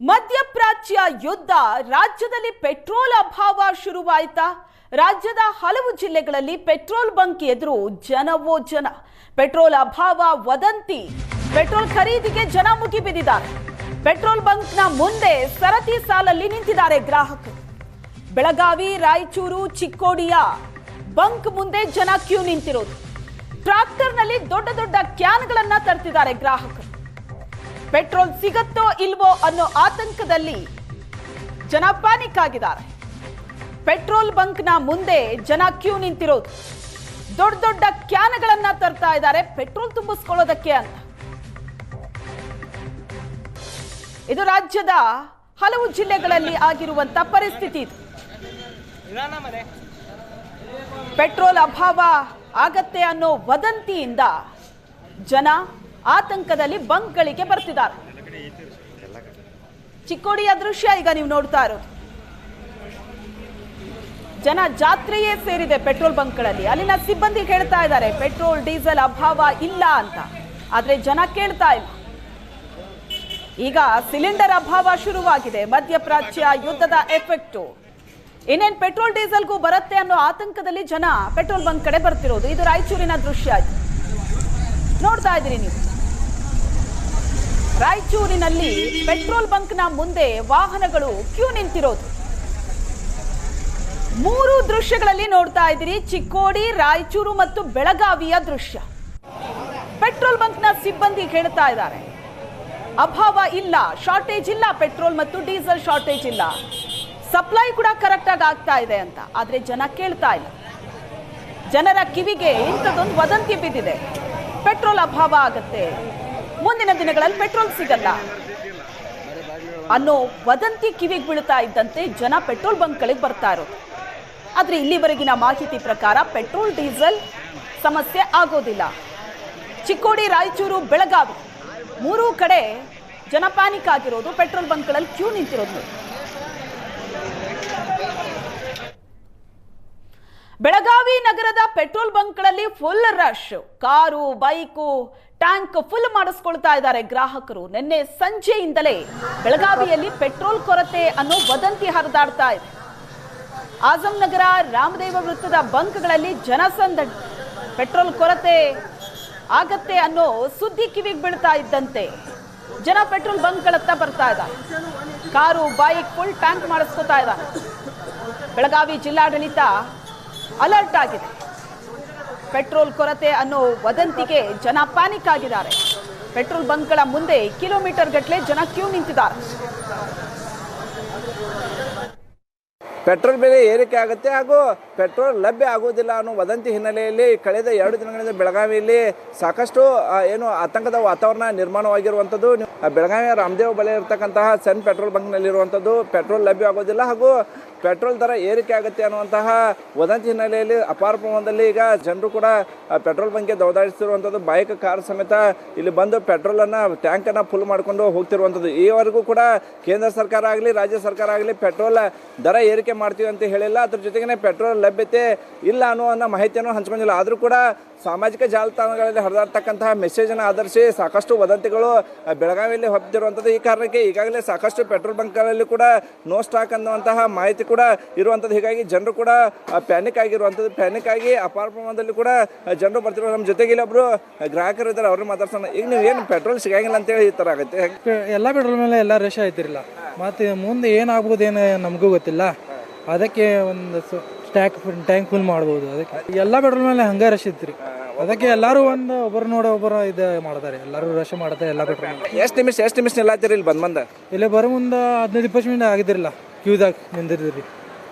ಮಧ್ಯಪ್ರಾಚ್ಯ ಯುದ್ಧ ರಾಜ್ಯದಲ್ಲಿ ಪೆಟ್ರೋಲ್ ಅಭಾವ ಶುರುವಾಯಿತಾ? ರಾಜ್ಯದ ಹಲವು ಜಿಲ್ಲೆಗಳಲ್ಲಿ ಪೆಟ್ರೋಲ್ ಬಂಕ್ ಎದುರು ಜನವೋ ಜನ. ಪೆಟ್ರೋಲ್ ಅಭಾವ ವದಂತಿ. ಪೆಟ್ರೋಲ್ ಖರೀದಿಗೆ ಜನ ಮುಗಿಬಿದ್ದಿದ್ದಾರೆ. ಪೆಟ್ರೋಲ್ ಬಂಕ್ನ ಮುಂದೆ ಸರತಿ ಸಾಲಲ್ಲಿ ನಿಂತಿದ್ದಾರೆ ಗ್ರಾಹಕರು. ಬೆಳಗಾವಿ, ರಾಯಚೂರು, ಚಿಕ್ಕೋಡಿಯ ಬಂಕ್ ಮುಂದೆ ಜನ ಕ್ಯೂ ನಿಂತಿರೋದು. ಟ್ರಾಕ್ಟರ್ನಲ್ಲಿ ದೊಡ್ಡ ದೊಡ್ಡ ಕ್ಯಾನ್ಗಳನ್ನ ತರ್ತಿದ್ದಾರೆ ಗ್ರಾಹಕರು. ಪೆಟ್ರೋಲ್ ಸಿಗತ್ತೋ ಇಲ್ವೋ ಅನ್ನೋ ಆತಂಕದಲ್ಲಿ ಜನ ಪ್ಯಾನಿಕ್ ಆಗಿದ್ದಾರೆ. ಪೆಟ್ರೋಲ್ ಬಂಕ್ನ ಮುಂದೆ ಜನ ಕ್ಯೂ ನಿಂತಿರೋದು. ದೊಡ್ಡ ದೊಡ್ಡ ಕ್ಯಾನ್ಗಳನ್ನ ತರ್ತಾ ಇದ್ದಾರೆ ಪೆಟ್ರೋಲ್ ತುಂಬಿಸ್ಕೊಳ್ಳೋದಕ್ಕೆ ಅಂತ. ಇದು ರಾಜ್ಯದ ಹಲವು ಜಿಲ್ಲೆಗಳಲ್ಲಿ ಆಗಿರುವಂತ ಪರಿಸ್ಥಿತಿ ಇದು. ಪೆಟ್ರೋಲ್ ಅಭಾವ ಆಗತ್ತೆ ಅನ್ನೋ ವದಂತಿಯಿಂದ ಜನ ಆತಂಕದಲ್ಲಿ ಬಂಕ್ಗಳಿಗೆ ಬರ್ತಿದ್ದಾರೆ. ಚಿಕ್ಕೋಡಿಯ ದೃಶ್ಯ ಈಗ ನೀವು ನೋಡ್ತಾ ಇರೋದು. ಜನ ಜಾತ್ರೆಯೇ ಸೇರಿದೆ ಪೆಟ್ರೋಲ್ ಬಂಕ್ಗಳಲ್ಲಿ. ಅಲ್ಲಿನ ಸಿಬ್ಬಂದಿ ಹೇಳ್ತಾ ಇದ್ದಾರೆ ಪೆಟ್ರೋಲ್ ಡೀಸೆಲ್ ಅಭಾವ ಇಲ್ಲ ಅಂತ. ಆದ್ರೆ ಜನ ಕೇಳ್ತಾ ಇಲ್ಲ. ಈಗ ಸಿಲಿಂಡರ್ ಅಭಾವ ಶುರುವಾಗಿದೆ. ಮಧ್ಯಪ್ರಾಚ್ಯ ಯುದ್ಧದ ಎಫೆಕ್ಟು ಇನ್ನೇನು ಪೆಟ್ರೋಲ್ ಡೀಸೆಲ್ಗೂ ಬರುತ್ತೆ ಅನ್ನೋ ಆತಂಕದಲ್ಲಿ ಜನ ಪೆಟ್ರೋಲ್ ಬಂಕ್ ಕಡೆ ಬರ್ತಿರೋದು. ಇದು ರಾಯಚೂರಿನ ದೃಶ್ಯ ನೋಡ್ತಾ ಇದ್ದೀರಿ ನೀವು. ರಾಯಚೂರಿನಲ್ಲಿ ಪೆಟ್ರೋಲ್ ಬಂಕ್ನ ಮುಂದೆ ವಾಹನಗಳು ಕ್ಯೂ ನಿಂತಿರೋದು. ಮೂರು ದೃಶ್ಯಗಳಲ್ಲಿ ನೋಡ್ತಾ ಇದ್ದೀರಿ. ಚಿಕ್ಕೋಡಿ, ರಾಯಚೂರು ಮತ್ತು ಬೆಳಗಾವಿಯ ದೃಶ್ಯ. ಪೆಟ್ರೋಲ್ ಬಂಕ್ನ ಸಿಬ್ಬಂದಿ ಹೇಳ್ತಾ ಇದ್ದಾರೆ ಅಭಾವ ಇಲ್ಲ, ಶಾರ್ಟೇಜ್ ಇಲ್ಲ, ಪೆಟ್ರೋಲ್ ಮತ್ತು ಡೀಸೆಲ್ ಶಾರ್ಟೇಜ್ ಇಲ್ಲ, ಸಪ್ಲೈ ಕೂಡ ಕರೆಕ್ಟ್ ಆಗಿ ಆಗ್ತಾ ಇದೆ ಅಂತ. ಆದ್ರೆ ಜನ ಕೇಳ್ತಾ ಇಲ್ಲ. ಜನರ ಕಿವಿಗೆ ಇಂಥದ್ದೊಂದು ವದಂತಿ ಬಿದ್ದಿದೆ, ಪೆಟ್ರೋಲ್ ಅಭಾವ ಆಗತ್ತೆ, ಮುಂದಿನ ದಿನಗಳಲ್ಲಿ ಪೆಟ್ರೋಲ್ ಸಿಗಲ್ಲ ಅನ್ನೋ ವದಂತಿ ಕಿವಿಗೆ ಬೀಳ್ತಾ ಇದ್ದಂತೆ ಜನ ಪೆಟ್ರೋಲ್ ಬಂಕ್ಗಳಿಗೆ ಬರ್ತಾ ಇರೋದು. ಆದ್ರೆ ಇಲ್ಲಿವರೆಗಿನ ಮಾಹಿತಿ ಪ್ರಕಾರ ಪೆಟ್ರೋಲ್ ಡೀಸೆಲ್ ಸಮಸ್ಯೆ ಆಗೋದಿಲ್ಲ. ಚಿಕ್ಕೋಡಿ, ರಾಯಚೂರು, ಬೆಳಗಾವಿ ಮೂರೂ ಕಡೆ ಜನ ಪ್ಯಾನಿಕ್ ಆಗಿರೋದು. ಪೆಟ್ರೋಲ್ ಬಂಕ್ಗಳಲ್ಲಿ ಕ್ಯೂ ನಿಂತಿರೋದು. ಬೆಳಗಾವಿ ನಗರದ ಪೆಟ್ರೋಲ್ ಬಂಕ್ಗಳಲ್ಲಿ full rush. Car, bike, tank full ಮಾಡಿಸ್ಕೊಳ್ತಾ ಇದ್ದಾರೆ ಗ್ರಾಹಕರು. ನಿನ್ನೆ ಸಂಜೆಯಿಂದಲೇ ಬೆಳಗಾವಿಯಲ್ಲಿ ಪೆಟ್ರೋಲ್ ಕೊರತೆ ಅನ್ನೋ ವದಂತಿ ಹರಿದಾಡ್ತಾ ಇದೆ. ಆಜಂ ನಗರ, ರಾಮದೇವ ವೃತ್ತದ ಬಂಕ್ಗಳಲ್ಲಿ ಜನಸಂದಣಿ. ಪೆಟ್ರೋಲ್ ಕೊರತೆ ಆಗತ್ತೆ ಅನ್ನೋ ಸುದ್ದಿ ಕಿವಿಗೆ ಬೀಳ್ತಾ ಇದ್ದಂತೆ ಜನ ಪೆಟ್ರೋಲ್ ಬಂಕ್ಗಳತ್ತ ಬರ್ತಾ ಇದ್ದಾರೆ. ಕಾರು, ಬೈಕ್ ಫುಲ್ ಟ್ಯಾಂಕ್ ಮಾಡಿಸ್ಕೊತಾ ಇದ್ದಾರೆ. ಬೆಳಗಾವಿ ಜಿಲ್ಲಾಡಳಿತ ಅಲರ್ಟ್ ಆಗಿದೆ. ಪೆಟ್ರೋಲ್ ಕೊರತೆ ಅನ್ನೋ ವದಂತಿಗೆ ಜನ ಪ್ಯಾನಿಕ್ ಆಗಿದ್ದಾರೆ. ಪೆಟ್ರೋಲ್ ಬಂಕ್ಗಳ ಮುಂದೆ ಕಿಲೋಮೀಟರ್ ಗಟ್ಟಲೆ ಜನ ಕ್ಯೂ ನಿಂತಿದ್ದಾರೆ. ಪೆಟ್ರೋಲ್ ಬೆಲೆ ಏರಿಕೆ ಆಗುತ್ತೆ ಹಾಗೂ ಪೆಟ್ರೋಲ್ ಲಭ್ಯ ಆಗುವುದಿಲ್ಲ ಅನ್ನೋ ವದಂತಿ ಹಿನ್ನೆಲೆಯಲ್ಲಿ ಕಳೆದ 2 ದಿನಗಳಿಂದ ಬೆಳಗಾವಿಯಲ್ಲಿ ಸಾಕಷ್ಟು ಆತಂಕದ ವಾತಾವರಣ ನಿರ್ಮಾಣವಾಗಿರುವಂಥದ್ದು. ಬೆಳಗಾವಿಯ ರಾಮದೇವ್ ಬಳಿ ಇರತಕ್ಕಂತಹ ಸನ್ ಪೆಟ್ರೋಲ್ ಬಂಕ್ನಲ್ಲಿರುವಂಥದ್ದು ಪೆಟ್ರೋಲ್ ಲಭ್ಯ ಆಗೋದಿಲ್ಲ ಹಾಗೂ ಪೆಟ್ರೋಲ್ ದರ ಏರಿಕೆ ಆಗುತ್ತೆ ಅನ್ನುವಂತಹ ವದಂತಿ ಹಿನ್ನೆಲೆಯಲ್ಲಿ ಅಪಾರ ಪ್ರಮಾಣದಲ್ಲಿ ಈಗ ಜನರು ಕೂಡ ಪೆಟ್ರೋಲ್ ಬಂಕ್ಗೆ ದೌಡಾಯಿಸ್ತಿರುವಂಥದ್ದು. ಬೈಕ್, ಕಾರ್ ಸಮೇತ ಇಲ್ಲಿ ಬಂದು ಪೆಟ್ರೋಲನ್ನು ಟ್ಯಾಂಕನ್ನು ಫುಲ್ ಮಾಡಿಕೊಂಡು ಹೋಗ್ತಿರುವಂಥದ್ದು. ಈವರೆಗೂ ಕೂಡ ಕೇಂದ್ರ ಸರ್ಕಾರ ಆಗಲಿ ರಾಜ್ಯ ಸರ್ಕಾರ ಆಗಲಿ ಪೆಟ್ರೋಲ್ ದರ ಏರಿಕೆ ಮಾಡ್ತೀವಿ ಅಂತ ಹೇಳಿಲ್ಲ. ಅದ್ರ ಜೊತೆಗೇ ಪೆಟ್ರೋಲ್ ಲಭ್ಯತೆ ಇಲ್ಲ ಅನ್ನೋ ಮಾಹಿತಿಯನ್ನು ಹಂಚ್ಕೊಂಡಿಲ್ಲ. ಆದರೂ ಕೂಡ ಸಾಮಾಜಿಕ ಜಾಲತಾಣಗಳಲ್ಲಿ ಹರಿದಾಡ್ತಕ್ಕಂತಹ ಮೆಸೇಜನ್ನು ಆಧರಿಸಿ ಸಾಕಷ್ಟು ವದಂತಿಗಳು ಬೆಳಗಾವಿಯಲ್ಲಿ ಹೊತ್ತಿರುವಂಥದ್ದು. ಈ ಕಾರಣಕ್ಕೆ ಈಗಾಗಲೇ ಸಾಕಷ್ಟು ಪೆಟ್ರೋಲ್ ಬಂಕ್ಗಳಲ್ಲಿ ಕೂಡ ನೋ ಸ್ಟಾಕ್ ಅನ್ನುವಂತಹ ಮಾಹಿತಿ ಕೂಡ ಇರುವಂಥದ್ದು. ಹೀಗಾಗಿ ಜನರು ಕೂಡ ಪ್ಯಾನಿಕ್ ಆಗಿರುವಂಥದ್ದು. ಪ್ಯಾನಿಕ್ ಆಗಿ ಅಪಾರ ಪ್ರಮಾಣದಲ್ಲಿ ಕೂಡ ಜನರು ಬರ್ತಿರೋ. ನಮ್ಮ ಜೊತೆಗೆ ಇಲ್ಲೊಬ್ರು ಗ್ರಾಹಕರು ಇದ್ದಾರೆ, ಅವ್ರನ್ನ ಮಾತಾಡ್ಸೋಣ. ಈಗ ನೀವು ಏನು ಪೆಟ್ರೋಲ್ ಸಿಗಂಗಿಲ್ಲ ಅಂತೇಳಿ ಈ ಥರ ಆಗುತ್ತೆ? ಎಲ್ಲ ಪೆಟ್ರೋಲ್ ಮೇಲೆ ಎಲ್ಲ ರಶ್ ಆಯ್ತಿರಲ್ಲ. ಮತ್ತು ಮುಂದೆ ಏನಾಗ್ಬೋದೇನು ನಮಗೂ ಗೊತ್ತಿಲ್ಲ. ಅದಕ್ಕೆ ಒಂದು ಟ್ಯಾಂಕ್ ಫುಲ್ ಮಾಡ್ಬೋದು. ಅದಕ್ಕೆ ಎಲ್ಲ ಪೆಟ್ರೋಲ್ ಮೇಲೆ ಹಂಗೆ ರಶ್ ಇತ್ತು ರೀ. ಅದಕ್ಕೆ ಎಲ್ಲರೂ ಒಬ್ಬರು ನೋಡಿ ಒಬ್ಬರು ಇದು ಮಾಡ್ತಾರೆ. ಎಲ್ಲರೂ ರಶ್ ಮಾಡ್ತಾರೆ ಎಲ್ಲ ಪೆಟ್ರೋಲ್. ಎಷ್ಟು ನಿಮಿಷ ನಿಲ್ಲಾತಿರಿ ಇಲ್ಲಿ ಬಂದ? ಇಲ್ಲೇ ಬರೋ ಮುಂದೆ 15-20 ಮಿನಿಟ್ ಆಗಿದ್ದಿರಲ್ಲ. ಕ್ಯೂದಾಗ ನಿಂದಿರ್ತೀರಿ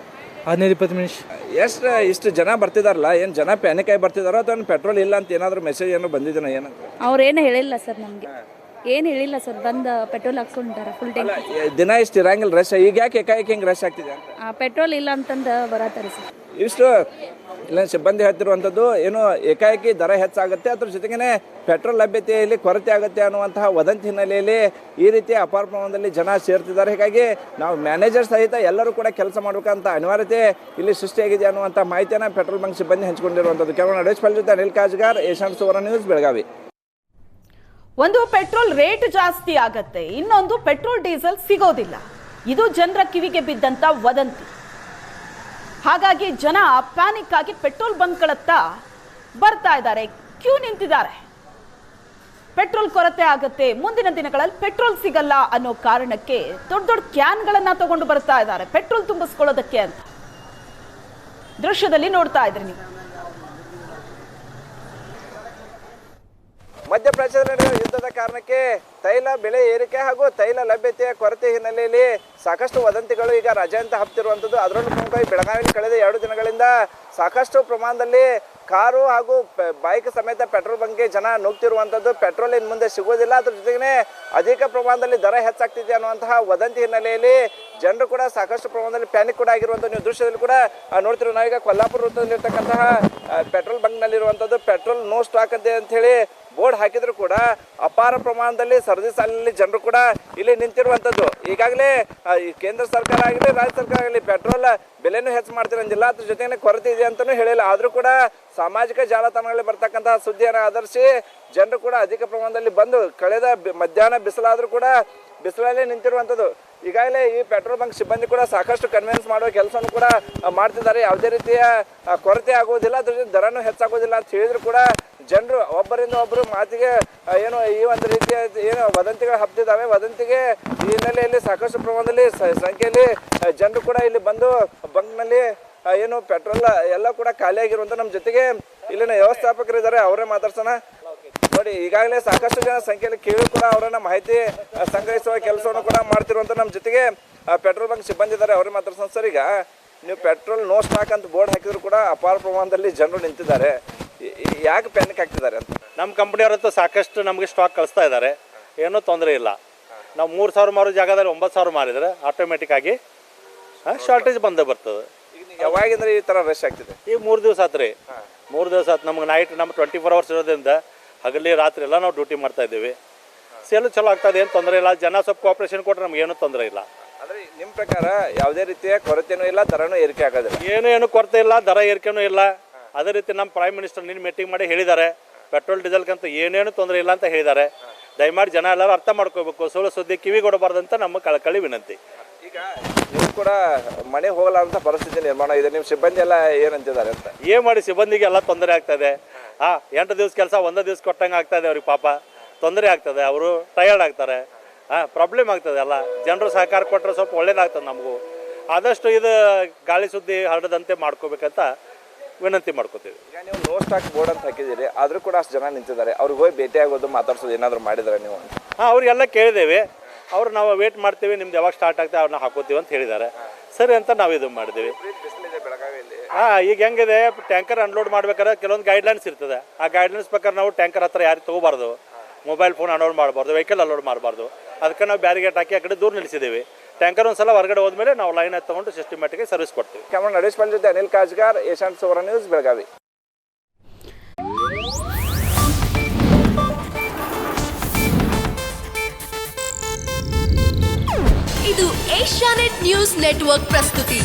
15-20 ನಿಮಿಷ. ಇಷ್ಟು ಜನ ಬರ್ತಿದಾರಲ್ಲ, ಏನು ಜನ ಪ್ಯಾನಿಕ್ ಆಗಿ ಬರ್ತಿದಾರೋ ಅಥವಾ ಪೆಟ್ರೋಲ್ ಇಲ್ಲ ಅಂತ ಏನಾದರೂ ಮೆಸೇಜ್ ಏನೋ ಬಂದಿದ್ದೀನ? ಏನು ಅವ್ರೇನು ಹೇಳಿಲ್ಲ ಸರ್, ನಮಗೆ ಏನು ಹೇಳಿಲ್ಲ ಸರ್. ಬಂದು ಪೆಟ್ರೋಲ್ ಹಾಕ್ಸ್ಕೊಂತಾರೆ ಫುಲ್ ಟ್ಯಾಂಕ್. ದಿನ ಇಷ್ಟು ಇರಂಗಿಲ್ಲ ರಶ್. ಈಗ ಯಾಕೆ ಏಕಾಏಕಿ ಹಿಂಗೆ ರಶ್ ಆಗ್ತಿದೆ? ಪೆಟ್ರೋಲ್ ಇಲ್ಲ ಅಂತಂದು ಬರತ್ತಾರೆ ಸರ್. ಇಷ್ಟು ಇಲ್ಲ ಸಿಬ್ಬಂದಿ ಹೇಳ್ತಿರುವಂಥದ್ದು ಏನು ಏಕಾಏಕಿ ದರ ಹೆಚ್ಚಾಗುತ್ತೆ, ಅದ್ರ ಜೊತೆಗೇ ಪೆಟ್ರೋಲ್ ಲಭ್ಯತೆಯಲ್ಲಿ ಕೊರತೆ ಆಗುತ್ತೆ ಅನ್ನುವಂತಹ ವದಂತಿ ಹಿನ್ನೆಲೆಯಲ್ಲಿ ಈ ರೀತಿ ಅಪಾರ ಪ್ರಮಾಣದಲ್ಲಿ ಜನ ಸೇರ್ತಿದ್ದಾರೆ. ಹೀಗಾಗಿ ನಾವು ಮ್ಯಾನೇಜರ್ ಸಹಿತ ಎಲ್ಲರೂ ಕೂಡ ಕೆಲಸ ಮಾಡಬೇಕಂತ ಅನಿವಾರ್ಯತೆ ಇಲ್ಲಿ ಸೃಷ್ಟಿಯಾಗಿದೆ ಅನ್ನುವಂಥ ಮಾಹಿತಿಯನ್ನು ಪೆಟ್ರೋಲ್ ಬಂಕ್ ಸಿಬ್ಬಂದಿ ಹಂಚಿಕೊಂಡಿರುವಂಥದ್ದು. ಕೇವಲ ನಡೆಸ್ಪಲ್ ಜೊತೆ ಅನಿಲ್ ಕಾಜ್ಗಾರ್, ಏಷ್ಯಾನೆಟ್ ಸುವರ್ಣ ನ್ಯೂಸ್, ಬೆಳಗಾವಿ. ಒಂದು ಪೆಟ್ರೋಲ್ ರೇಟ್ ಜಾಸ್ತಿ ಆಗತ್ತೆ, ಇನ್ನೊಂದು ಪೆಟ್ರೋಲ್ ಡೀಸೆಲ್ ಸಿಗೋದಿಲ್ಲ. ಇದು ಜನರ ಕಿವಿಗೆ ಬಿದ್ದಂತ ವದಂತಿ. ಹಾಗಾಗಿ ಜನ ಪ್ಯಾನಿಕ್ ಆಗಿ ಪೆಟ್ರೋಲ್ ಬಂಕ್ಗಳತ್ತ ಬರ್ತಾ ಇದ್ದಾರೆ, ಕ್ಯೂ ನಿಂತಿದ್ದಾರೆ. ಪೆಟ್ರೋಲ್ ಕೊರತೆ ಆಗತ್ತೆ, ಮುಂದಿನ ದಿನಗಳಲ್ಲಿ ಪೆಟ್ರೋಲ್ ಸಿಗಲ್ಲ ಅನ್ನೋ ಕಾರಣಕ್ಕೆ ದೊಡ್ಡ ದೊಡ್ಡ ಕ್ಯಾನ್ಗಳನ್ನ ತಗೊಂಡು ಬರ್ತಾ ಇದ್ದಾರೆ ಪೆಟ್ರೋಲ್ ತುಂಬಿಸ್ಕೊಳ್ಳೋದಕ್ಕೆ ಅಂತ. ದೃಶ್ಯದಲ್ಲಿ ನೋಡ್ತಾ ಇದ್ರಿ ನೀವು. ಮಧ್ಯಪ್ರದೇಶದಲ್ಲಿ ನಡೆಯುವ ಯುದ್ಧದ ಕಾರಣಕ್ಕೆ ತೈಲ ಬೆಲೆ ಏರಿಕೆ ಹಾಗೂ ತೈಲ ಲಭ್ಯತೆಯ ಕೊರತೆ ಹಿನ್ನೆಲೆಯಲ್ಲಿ ಸಾಕಷ್ಟು ವದಂತಿಗಳು ಈಗ ರಾಜ್ಯಾದ್ಯಂತ ಹಬ್ಬಿರುವಂಥದ್ದು. ಅದರಲ್ಲೂ ಪ್ರಮುಖವಾಗಿ ಬೆಳಗಾವಿಯಲ್ಲಿ ಕಳೆದ 2 ದಿನಗಳಿಂದ ಸಾಕಷ್ಟು ಪ್ರಮಾಣದಲ್ಲಿ ಕಾರು ಹಾಗೂ ಬೈಕ್ ಸಮೇತ ಪೆಟ್ರೋಲ್ ಬಂಕ್ಗೆ ಜನ ನುಗ್ತಿರುವಂಥದ್ದು. ಪೆಟ್ರೋಲ್ ಇನ್ನು ಮುಂದೆ ಸಿಗೋದಿಲ್ಲ, ಅದ್ರ ಜೊತೆಗೆ ಅಧಿಕ ಪ್ರಮಾಣದಲ್ಲಿ ದರ ಹೆಚ್ಚಾಗ್ತಿದೆ ಅನ್ನುವಂತಹ ವದಂತಿ ಹಿನ್ನೆಲೆಯಲ್ಲಿ ಜನರು ಕೂಡ ಸಾಕಷ್ಟು ಪ್ರಮಾಣದಲ್ಲಿ ಪ್ಯಾನಿಕ್ ಕೂಡ ಆಗಿರುವಂಥ ನೀವು ದೃಶ್ಯದಲ್ಲಿ ಕೂಡ ನೋಡ್ತಿರೋ. ನಾವೀಗ ಕೊಲ್ಲಾಪುರ ವೃತ್ತದಲ್ಲಿರ್ತಕ್ಕಂತಹ ಪೆಟ್ರೋಲ್ ಬಂಕ್ನಲ್ಲಿರುವಂಥದ್ದು. ಪೆಟ್ರೋಲ್ ನೋ ಸ್ಟಾಕ್ ಅಂತ ಹೇಳಿ ಬೋರ್ಡ್ ಹಾಕಿದ್ರು ಕೂಡ ಅಪಾರ ಪ್ರಮಾಣದಲ್ಲಿ ಸರದಿ ಸಾಲಿನಲ್ಲಿ ಜನರು ಕೂಡ ಇಲ್ಲಿ ನಿಂತಿರುವಂಥದ್ದು. ಈಗಾಗಲೇ ಕೇಂದ್ರ ಸರ್ಕಾರ ಆಗಲಿ ರಾಜ್ಯ ಸರ್ಕಾರ ಆಗಲಿ ಪೆಟ್ರೋಲ್ ಬೆಲೆನೂ ಹೆಚ್ಚು ಮಾಡ್ತಿರಂದಿಲ್ಲ, ಅದ್ರ ಜೊತೆಗೆ ಕೊರತೆ ಇದೆ ಅಂತಲೂ ಹೇಳಿಲ್ಲ. ಆದರೂ ಕೂಡ ಸಾಮಾಜಿಕ ಜಾಲತಾಣಗಳಲ್ಲಿ ಬರ್ತಕ್ಕಂತಹ ಸುದ್ದಿಯನ್ನು ಆಧರಿಸಿ ಜನರು ಕೂಡ ಅಧಿಕ ಪ್ರಮಾಣದಲ್ಲಿ ಬಂದು ಕಳೆದ ಮಧ್ಯಾಹ್ನ ಬಿಸಿಲಾದರೂ ಕೂಡ ಬಿಸಿಲಲ್ಲೇ ನಿಂತಿರುವಂಥದ್ದು. ಈಗಾಗಲೇ ಈ ಪೆಟ್ರೋಲ್ ಬಂಕ್ ಸಿಬ್ಬಂದಿ ಕೂಡ ಸಾಕಷ್ಟು ಕನ್ವಿನ್ಸ್ ಮಾಡುವ ಕೆಲಸವನ್ನು ಕೂಡ ಮಾಡ್ತಿದ್ದಾರೆ. ಯಾವುದೇ ರೀತಿಯ ಕೊರತೆ ಆಗೋದಿಲ್ಲ, ಅದ್ರ ಜೊತೆ ದರನೂ ಹೆಚ್ಚಾಗೋದಿಲ್ಲ ಅಂತ ಹೇಳಿದ್ರು ಕೂಡ ಜನರು ಒಬ್ಬರಿಂದ ಒಬ್ಬರು ಮಾತಿಗೆ ಏನು ಈ ಒಂದು ರೀತಿಯ ಏನು ವದಂತಿಗಳು ಹಬ್ಬಿದ್ದಾವೆ. ವದಂತಿಗೆ ಈ ಹಿನ್ನೆಲೆಯಲ್ಲಿ ಸಾಕಷ್ಟು ಪ್ರಮಾಣದಲ್ಲಿ ಸಂಖ್ಯೆಯಲ್ಲಿ ಜನರು ಕೂಡ ಇಲ್ಲಿ ಬಂದು ಬಂಕ್ನಲ್ಲಿ ಏನು ಪೆಟ್ರೋಲ್ ಎಲ್ಲ ಕೂಡ ಖಾಲಿಯಾಗಿರುವಂಥ ನಮ್ಮ ಜೊತೆಗೆ ಇಲ್ಲಿನ ವ್ಯವಸ್ಥಾಪಕರು ಇದ್ದಾರೆ, ಅವರೇ ಮಾತಾಡ್ಸೋಣ. ನೋಡಿ, ಈಗಾಗಲೇ ಸಾಕಷ್ಟು ಜನ ಸಂಖ್ಯೆಯಲ್ಲಿ ಕೇಳಿ ಕೂಡ ಅವರನ್ನ ಮಾಹಿತಿ ಸಂಗ್ರಹಿಸುವ ಕೆಲಸವನ್ನು ಕೂಡ ಮಾಡ್ತಿರುವಂಥ ನಮ್ಮ ಜೊತೆಗೆ ಪೆಟ್ರೋಲ್ ಬಂಕ್ ಸಿಬ್ಬಂದಿ ಇದ್ದಾರೆ, ಅವರೇ ಮಾತಾಡ್ಸೋಣ. ಸರ್, ಈಗ ನೀವು ಪೆಟ್ರೋಲ್ ನೋ ಸ್ಟಾಕ್ ಅಂತ ಬೋರ್ಡ್ ಹಾಕಿದ್ರು ಕೂಡ ಅಪಾರ ಪ್ರಮಾಣದಲ್ಲಿ ಜನರು ನಿಂತಿದ್ದಾರೆ, ಯಾಕೆ ಪ್ಯಾನಿಕ್ ಆಗ್ತಿದ್ದಾರೆ ಅಂತ? ನಮ್ಮ ಕಂಪ್ನಿಯವರಂತೂ ಸಾಕಷ್ಟು ನಮಗೆ ಸ್ಟಾಕ್ ಕಳಿಸ್ತಾ ಇದ್ದಾರೆ, ಏನೂ ತೊಂದರೆ ಇಲ್ಲ. ನಾವು 3,000 ಮಾರೋ ಜಾಗದಲ್ಲಿ 9,000 ಮಾರಿದರೆ ಆಟೋಮೆಟಿಕ್ ಆಗಿ ಶಾರ್ಟೇಜ್ ಬಂದೇ ಬರ್ತದೆ. ಯಾವಾಗಿಂದ್ರೆ ಈ ಥರ ರಶ್ ಆಗ್ತಿದೆ? ಈಗ 3 ದಿವಸ ಆತು ರೀ, 3 ದಿವಸ ಆತು. ನಮ್ಗೆ ನೈಟ್ ನಮ್ಮ 24 ಅವರ್ಸ್ ಇರೋದ್ರಿಂದ ಹಗಲಿ ರಾತ್ರಿ ಎಲ್ಲ ನಾವು ಡ್ಯೂಟಿ ಮಾಡ್ತಾ ಇದ್ದೀವಿ. ಸೇಲು ಚಲೋ ಆಗ್ತದೆ, ಏನು ತೊಂದರೆ ಇಲ್ಲ. ಜನ ಸ್ವಲ್ಪ ಕೋಆಪ್ರೇಷನ್ ಕೊಟ್ಟರೆ ನಮ್ಗೇನು ತೊಂದರೆ ಇಲ್ಲ. ಅಂದರೆ ನಿಮ್ಮ ಪ್ರಕಾರ ಯಾವುದೇ ರೀತಿಯ ಕೊರತೆನೂ ಇಲ್ಲ, ದರನೂ ಏರಿಕೆ ಆಗೋದಿಲ್ಲ? ಏನು ಕೊರತೆ ಇಲ್ಲ, ದರ ಏರಿಕೆನೂ ಇಲ್ಲ. ಅದೇ ರೀತಿ ನಮ್ಮ ಪ್ರೈಮ್ ಮಿನಿಸ್ಟರ್ ನಿನ್ನ ಮೀಟಿಂಗ್ ಮಾಡಿ ಹೇಳಿದ್ದಾರೆ, ಪೆಟ್ರೋಲ್ ಡೀಸೆಲ್ಗಂತ ಏನೇನು ತೊಂದರೆ ಇಲ್ಲ ಅಂತ ಹೇಳಿದ್ದಾರೆ. ದಯಮಾಡಿ ಜನ ಎಲ್ಲರೂ ಅರ್ಥ ಮಾಡ್ಕೋಬೇಕು, ಸುಳ್ಳು ಸುದ್ದಿ ಕಿವಿ ಕೊಡಬಾರ್ದಂತ ನಮ್ಮ ಕಳಕಳಿ ವಿನಂತಿ. ಈಗ ನೀವು ಕೂಡ ಮನೆ ಹೋಗಲಾರಂಥ ಪರಿಸ್ಥಿತಿ ನಿರ್ಮಾಣ ಇದೆ, ನಿಮ್ಮ ಸಿಬ್ಬಂದಿ ಎಲ್ಲ ಏನಂತಿದ್ದಾರೆ ಅಂತ? ಏನು ಮಾಡಿ, ಸಿಬ್ಬಂದಿಗೆ ಎಲ್ಲ ತೊಂದರೆ ಆಗ್ತದೆ. 8 ದಿವಸ ಕೆಲಸ 1 ದಿವಸ ಕೊಟ್ಟಂಗೆ ಆಗ್ತದೆ ಅವ್ರಿಗೆ, ಪಾಪ ತೊಂದರೆ ಆಗ್ತದೆ, ಅವರು ಟಯರ್ಡ್ ಆಗ್ತಾರೆ, ಪ್ರಾಬ್ಲಮ್ ಆಗ್ತದೆ. ಎಲ್ಲ ಜನರು ಸಹಕಾರ ಕೊಟ್ಟರೆ ಸ್ವಲ್ಪ ಒಳ್ಳೇದಾಗ್ತದೆ ನಮಗೂ. ಆದಷ್ಟು ಇದು ಗಾಳಿ ಸುದ್ದಿ ಹರಡದಂತೆ ಮಾಡ್ಕೋಬೇಕಂತ ವಿನಂತಿ ಮಾಡ್ಕೋತೀವಿ. ಈಗ ನೀವು ನೋ ಸ್ಟಾಕ್ ಬೋರ್ಡ್ ಅಂತ ಹಾಕಿದ್ದೀರಿ, ಆದರೂ ಕೂಡ ಅಷ್ಟು ಜನ ನಿಂತಿದ್ದಾರೆ, ಅವ್ರಿಗೆ ಹೋಗಿ ಭೇಟಿ ಆಗೋದು ಮಾತಾಡ್ಸೋದು ಏನಾದರೂ ಮಾಡಿದರೆ ನೀವು? ಅವ್ರಿಗೆಲ್ಲ ಕೇಳಿದ್ದೇವೆ, ಅವ್ರು ನಾವು ವೇಟ್ ಮಾಡ್ತೀವಿ, ನಿಮ್ದು ಯಾವಾಗ ಸ್ಟಾರ್ಟ್ ಆಗ್ತದೆ ಅವ್ರನ್ನ ಹಾಕೋತೀವಿ ಅಂತ ಹೇಳಿದ್ದಾರೆ. ಸರಿ ಅಂತ ನಾವು ಇದು ಮಾಡಿದ್ದೀವಿ. ಬೆಳಗಾವಿಯಲ್ಲಿ ಈಗ ಹೆಂಗಿದೆ, ಟ್ಯಾಂಕರ್ ಅನ್ಲೋಡ್ ಮಾಡ್ಬೇಕಾದ್ರೆ ಕೆಲವೊಂದು ಗೈಡ್ಲೈನ್ಸ್ ಇರ್ತದೆ. ಆ ಗೈಡ್ಲೈನ್ಸ್ ಪ್ರಕಾರ ನಾವು ಟ್ಯಾಂಕರ್ ಹತ್ರ ಯಾರು ತೊಗೋಬಾರ್ದು, ಮೊಬೈಲ್ ಫೋನ್ ಅನ್ಲೋಡ್ ಮಾಡಬಾರ್ದು, ವೆಹಿಕಲ್ ಅನ್ಲೋಡ್ ಮಾಡಬಾರ್ದು. ಅದಕ್ಕೆ ನಾವು ಬ್ಯಾರಿಗೇಟ್ ಹಾಕಿ ಆ ಕಡೆ ದೂರ ನಿಲ್ಲಿಸಿದ್ದೀವಿ. ಟ್ಯಾಂಕರ್ ಒಂದ್ಸಲ ಹೊರಗಡೆ ಹೋದ್ಮೇಲೆ ನಾವು ಲೈನ್ ತೊಗೊಂಡು ಸಿಸ್ಟಮ್ಯಾಟಿಕ್ ಸರ್ವಿಸ್ ಕೊಡ್ತೀವಿ. ಕ್ಯಾಮರಾ ನಡೇಶ್ ಪಾಲ್ ಜೊತೆ ಅನಿಲ್ ಕಾಜ್ಗಾರ್, ಏಷ್ಯಾನೆಟ್ ಸುವರ್ಣ ನ್ಯೂಸ್, ಬೆಳಗಾವಿ. ಇದು ಏಷ್ಯಾನೆಟ್ ನ್ಯೂಸ್ ನೆಟ್ವರ್ಕ್ ಪ್ರಸ್ತುತಿ.